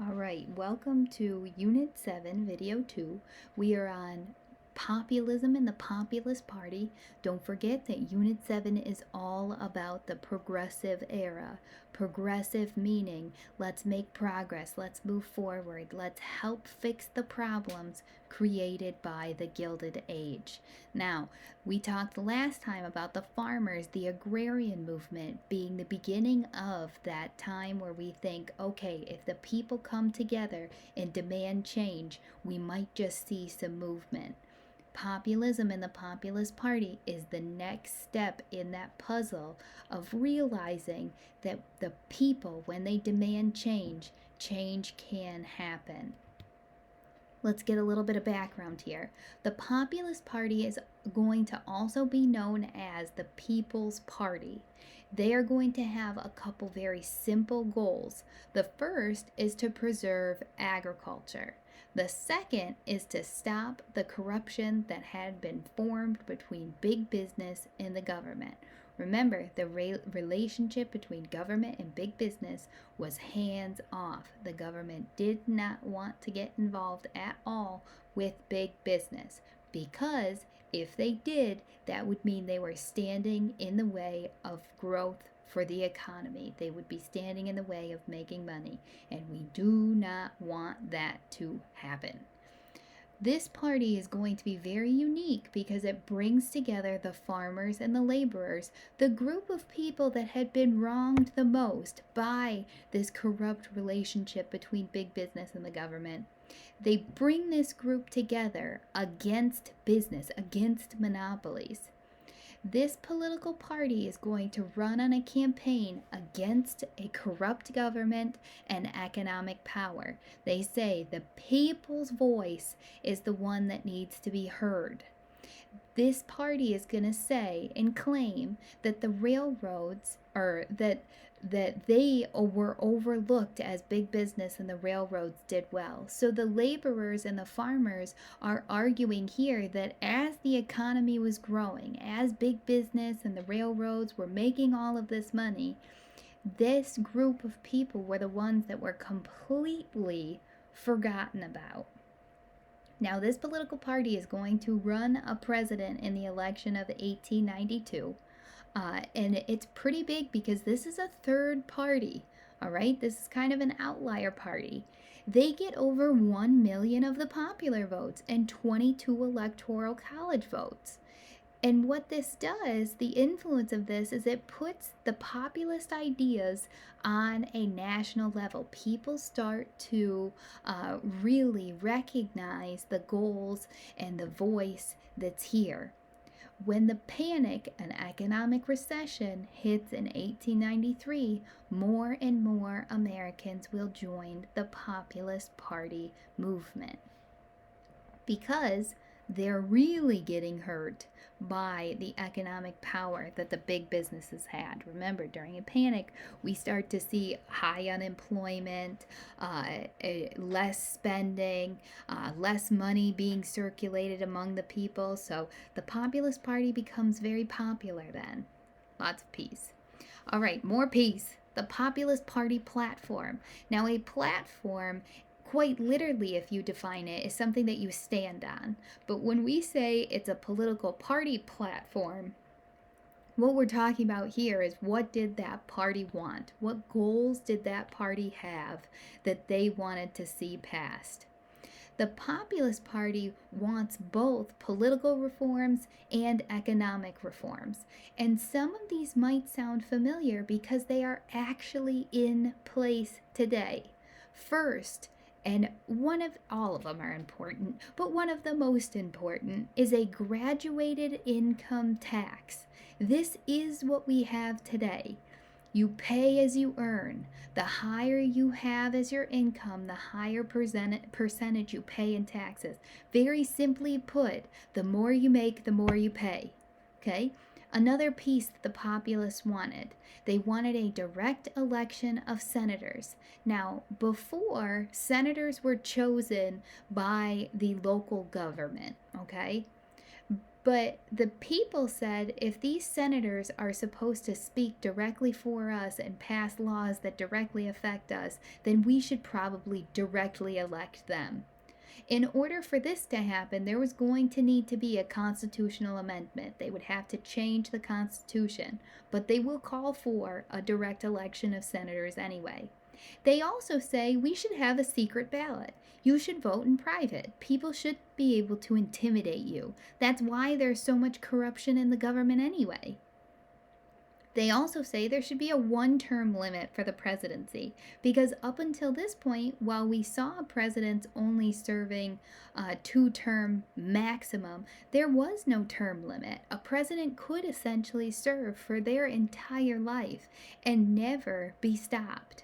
All right, welcome to Unit 7, Video 2. We are on Populism and the Populist Party. Don't forget that Unit 7 is all about the progressive era. Progressive meaning, let's make progress, let's move forward, let's help fix the problems created by the Gilded Age. Now, we talked last time about the farmers, the agrarian movement being the beginning of that time where we think, okay, if the people come together and demand change, we might just see some movement. Populism and the Populist Party is the next step in that puzzle of realizing that the people, when they demand change, change can happen. Let's get a little bit of background here. The Populist Party is going to also be known as the People's Party. They are going to have a couple very simple goals. The first is to preserve agriculture. The second is to stop the corruption that had been formed between big business and the government. Remember, the relationship between government and big business was hands off. The government did not want to get involved at all with big business because if they did, that would mean they were standing in the way of growth for the economy. They would be standing in the way of making money, and we do not want that to happen. This party is going to be very unique because it brings together the farmers and the laborers, the group of people that had been wronged the most by this corrupt relationship between big business and the government. They bring this group together against business, against monopolies. This political party is going to run on a campaign against a corrupt government and economic power. They say the people's voice is the one that needs to be heard. This party is going to say and claim that the railroads or that they were overlooked as big business and the railroads did well. So the laborers and the farmers are arguing here that as the economy was growing, as big business and the railroads were making all of this money, this group of people were the ones that were completely forgotten about. Now, this political party is going to run a president in the election of 1892. And it's pretty big because this is a third party, all right? This is kind of an outlier party. They get over 1 million of the popular votes and 22 electoral college votes. And what this does, the influence of this, is it puts the populist ideas on a national level. People start to really recognize the goals and the voice that's here. When the panic and economic recession hits in 1893, more and more Americans will join the Populist Party movement because they're really getting hurt by the economic power that the big businesses had. Remember, during a panic, we start to see high unemployment, less spending, less money being circulated among the people. So the Populist Party becomes very popular then. Lots of peace. All right, more peace. The Populist Party platform. Now, a platform, quite literally, if you define it, is something that you stand on. But when we say it's a political party platform, what we're talking about here is what did that party want? What goals did that party have that they wanted to see passed? The Populist Party wants both political reforms and economic reforms. And some of these might sound familiar because they are actually in place today. First, and all of them are important, but one of the most important is a graduated income tax. This is what we have today. You pay as you earn. The higher you have as your income, the higher percentage you pay in taxes. Very simply put, the more you make, the more you pay. Okay? Another piece that the populists wanted, they wanted a direct election of senators. Now, before, senators were chosen by the local government, okay? But the people said if these senators are supposed to speak directly for us and pass laws that directly affect us, then we should probably directly elect them. In order for this to happen, there was going to need to be a constitutional amendment. They would have to change the Constitution, but they will call for a direct election of senators anyway. They also say we should have a secret ballot. You should vote in private. People should be able to intimidate you. That's why there's so much corruption in the government anyway. They also say there should be a one-term limit for the presidency, because up until this point, while we saw presidents only serving a two-term maximum, there was no term limit. A president could essentially serve for their entire life and never be stopped.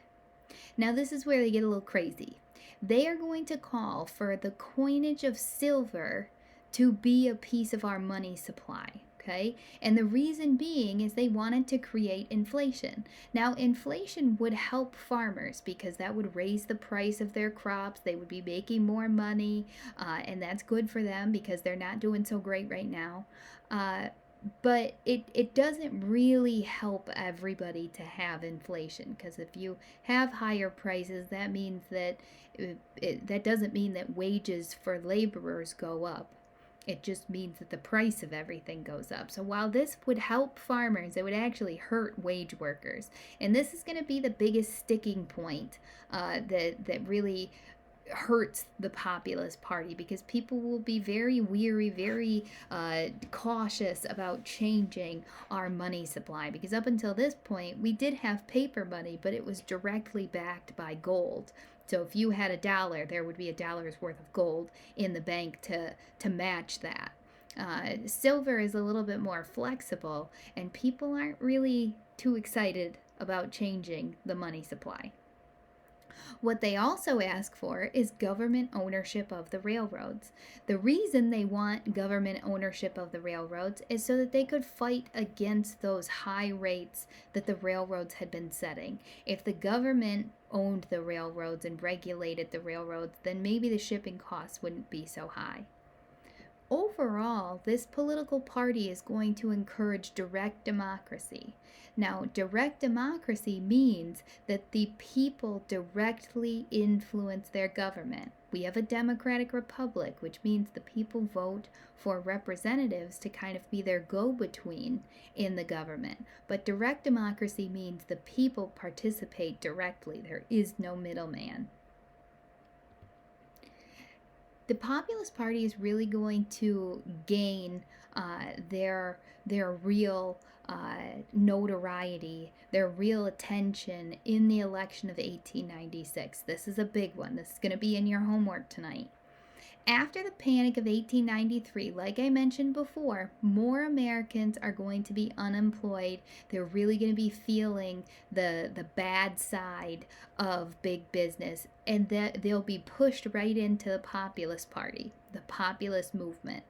Now, this is where they get a little crazy. They are going to call for the coinage of silver to be a piece of our money supply. Okay? And the reason being is they wanted to create inflation. Now, inflation would help farmers because that would raise the price of their crops. They would be making more money, and that's good for them because they're not doing so great right now. But it doesn't really help everybody to have inflation, because if you have higher prices, that means that that doesn't mean that wages for laborers go up. It just means that the price of everything goes up. So while this would help farmers, it would actually hurt wage workers. And this is going to be the biggest sticking point that really hurts the Populist Party, because people will be very weary, very cautious about changing our money supply. Because up until this point, we did have paper money, but it was directly backed by gold. So if you had $1, there would be $1's worth of gold in the bank to match that. Silver is a little bit more flexible, and people aren't really too excited about changing the money supply. What they also ask for is government ownership of the railroads. The reason they want government ownership of the railroads is so that they could fight against those high rates that the railroads had been setting. If the government owned the railroads and regulated the railroads, then maybe the shipping costs wouldn't be so high. Overall, this political party is going to encourage direct democracy. Now, direct democracy means that the people directly influence their government. We have a democratic republic, which means the people vote for representatives to kind of be their go-between in the government. But direct democracy means the people participate directly. There is no middleman. The Populist Party is really going to gain their real notoriety, their real attention in the election of 1896. This is a big one. This is going to be in your homework tonight. After the Panic of 1893, like I mentioned before, more Americans are going to be unemployed. They're really going to be feeling the bad side of big business, and that they'll be pushed right into the Populist Party, the populist movement.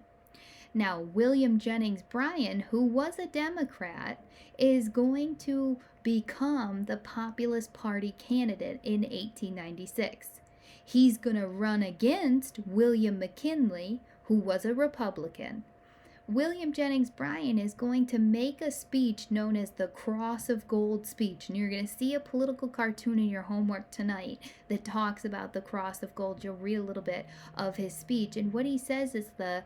Now, William Jennings Bryan, who was a Democrat, is going to become the Populist Party candidate in 1896. He's going to run against William McKinley, who was a Republican. William Jennings Bryan is going to make a speech known as the Cross of Gold speech. And you're going to see a political cartoon in your homework tonight that talks about the Cross of Gold. You'll read a little bit of his speech. And what he says is the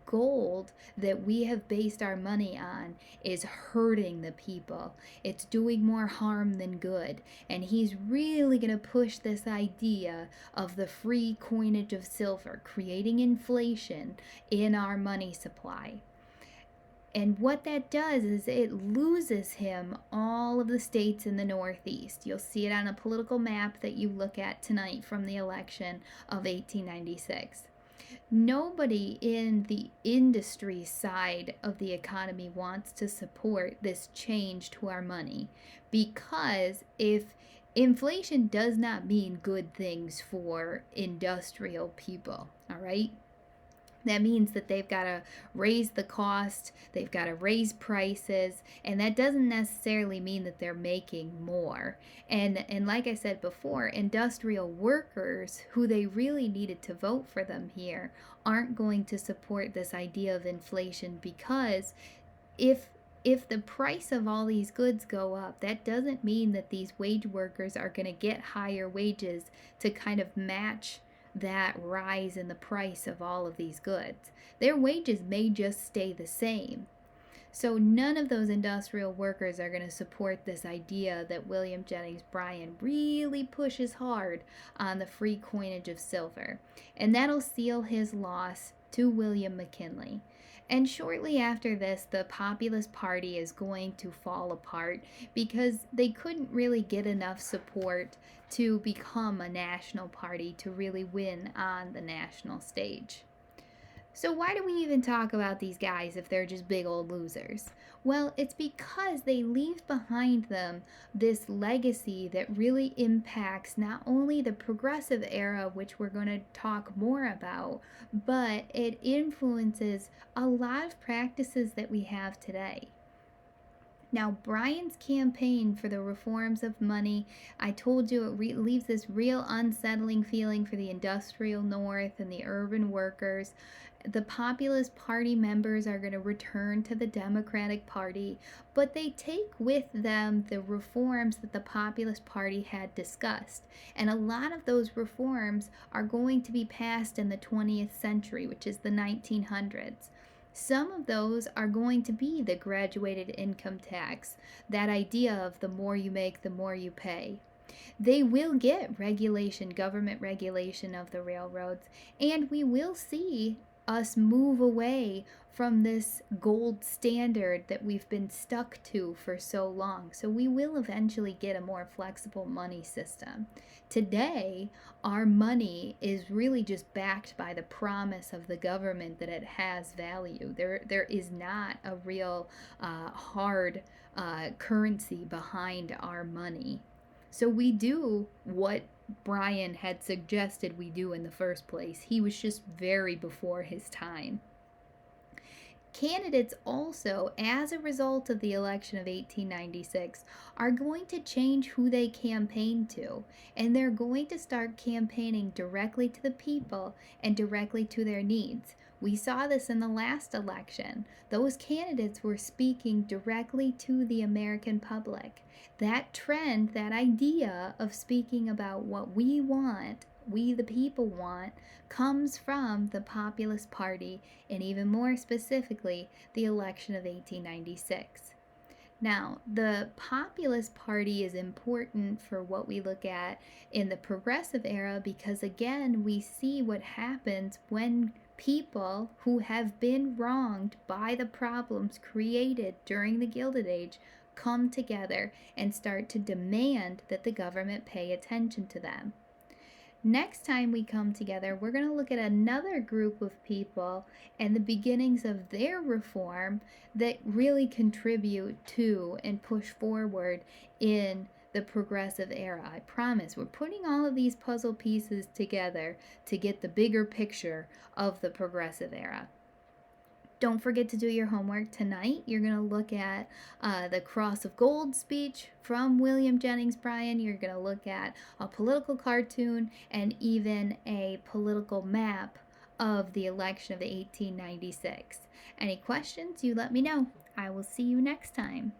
gold that we have based our money on is hurting the people. It's doing more harm than good. And he's really going to push this idea of the free coinage of silver, creating inflation in our money supply. And what that does is it loses him all of the states in the Northeast. You'll see it on a political map that you look at tonight from the election of 1896. Nobody in the industry side of the economy wants to support this change to our money, because if inflation does not mean good things for industrial people, all right? That means that they've got to raise the cost, they've got to raise prices, and that doesn't necessarily mean that they're making more. And like I said before, industrial workers who they really needed to vote for them here aren't going to support this idea of inflation, because if if the price of all these goods go up, that doesn't mean that these wage workers are going to get higher wages to kind of match that rise in the price of all of these goods. Their wages may just stay the same. So none of those industrial workers are going to support this idea that William Jennings Bryan really pushes hard on the free coinage of silver. And that'll seal his loss to William McKinley. And shortly after this, the Populist Party is going to fall apart because they couldn't really get enough support to become a national party to really win on the national stage. So why do we even talk about these guys if they're just big old losers? Well, it's because they leave behind them this legacy that really impacts not only the progressive era, which we're going to talk more about, but it influences a lot of practices that we have today. Now, Bryan's campaign for the reforms of money, I told you it leaves this real unsettling feeling for the industrial North and the urban workers. The Populist Party members are going to return to the Democratic Party, but they take with them the reforms that the Populist Party had discussed. And a lot of those reforms are going to be passed in the 20th century, which is the 1900s. Some of those are going to be the graduated income tax, that idea of the more you make, the more you pay. They will get regulation, government regulation of the railroads, and we will see us move away from this gold standard that we've been stuck to for so long. So we will eventually get a more flexible money system. Today, our money is really just backed by the promise of the government that it has value. There is not a real hard currency behind our money. So we do what Bryan had suggested we do in the first place. He was just very before his time. Candidates also, as a result of the election of 1896, are going to change who they campaign to, and they're going to start campaigning directly to the people and directly to their needs. We saw this in the last election. Those candidates were speaking directly to the American public. That trend, that idea of speaking about what we want, we the people want, comes from the Populist Party, and even more specifically, the election of 1896. Now, the Populist Party is important for what we look at in the progressive era because, again, we see what happens when people who have been wronged by the problems created during the Gilded Age come together and start to demand that the government pay attention to them. Next time we come together, we're going to look at another group of people and the beginnings of their reform that really contribute to and push forward in the progressive era. I promise we're putting all of these puzzle pieces together to get the bigger picture of the progressive era. Don't forget to do your homework tonight. You're going to look at the Cross of Gold speech from William Jennings Bryan. You're going to look at a political cartoon and even a political map of the election of 1896. Any questions, you let me know. I will see you next time.